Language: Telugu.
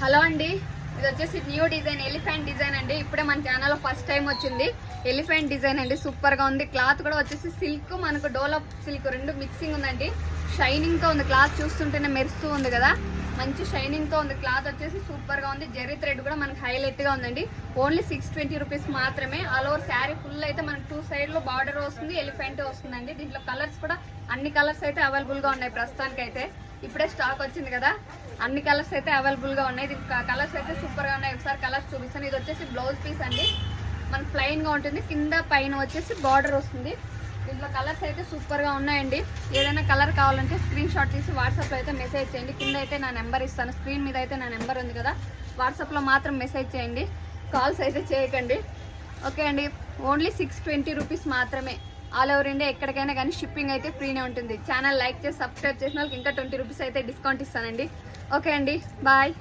హలో అండి, ఇది వచ్చేసి న్యూ డిజైన్ ఎలిఫెంట్ డిజైన్ అండి. ఇప్పుడే మన ఛానల్లో ఫస్ట్ టైం వచ్చింది ఎలిఫెంట్ డిజైన్ అండి. సూపర్ గా ఉంది. క్లాత్ కూడా వచ్చేసి సిల్క్, మనకు డోలప్ సిల్క్ రెండు మిక్సింగ్ ఉందండి. షైనింగ్ తో ఉంది. క్లాత్ చూస్తుంటేనే మెరుస్తూ ఉంది కదా, మంచి షైనింగ్ తో ఉంది. క్లాత్ వచ్చేసి సూపర్ గా ఉంది. జెర్రీ థ్రెడ్ కూడా మనకి హైలైట్ గా ఉందండి. ఓన్లీ 620 రూపీస్ మాత్రమే. ఆల్ ఓవర్ శారీ ఫుల్ అయితే మనకి 2 సైడ్ లో బార్డర్ వస్తుంది, ఎలిఫెంట్ వస్తుందండి. దీంట్లో కలర్స్ కూడా అన్ని కలర్స్ అయితే అవైలబుల్ గా ఉన్నాయి ప్రస్తుతానికి అయితే. ఇప్పుడే స్టాక్ వచ్చింది కదా, అన్ని కలర్స్ అయితే అవైలబుల్ గా ఉన్నాయి. దీనికి కలర్స్ అయితే సూపర్ గా ఉన్నాయి. ఒకసారి కలర్స్ చూపిస్తాను. ఇది వచ్చేసి బ్లౌజ్ పీస్ అండి, మనకి ప్లెయిన్ గా ఉంటుంది. కింద పైన వచ్చేసి బార్డర్ వస్తుంది. దీంట్లో కలర్స్ అయితే సూపర్ గా ఉన్నాయండి. ఏదైనా కలర్ కావాలంటే స్క్రీన్ షాట్ తీసి వాట్సాప్ లో అయితే మెసేజ్ చేయండి. కింద అయితే నా నెంబర్ ఇస్తాను, స్క్రీన్ మీద అయితే నా నెంబర్ ఉంది కదా, వాట్సాప్ లో మాత్రం మెసేజ్ చేయండి, కాల్స్ అయితే చేయకండి. ఓకే అండి, ఓన్లీ 620 రూపీస్ మాత్రమే. ఆల్ ఓవర్ ఇండియా ఎక్కడికైనా కానీ షిప్పింగ్ అయితే ఫ్రీనే ఉంటుంది. ఛానల్ లైక్ చేసి సబ్స్క్రైబ్ చేసిన వాళ్ళకి ఇంకా 20 రూపీస్ అయితే డిస్కౌంట్ ఇస్తానండి. ఓకే అండి, బాయ్.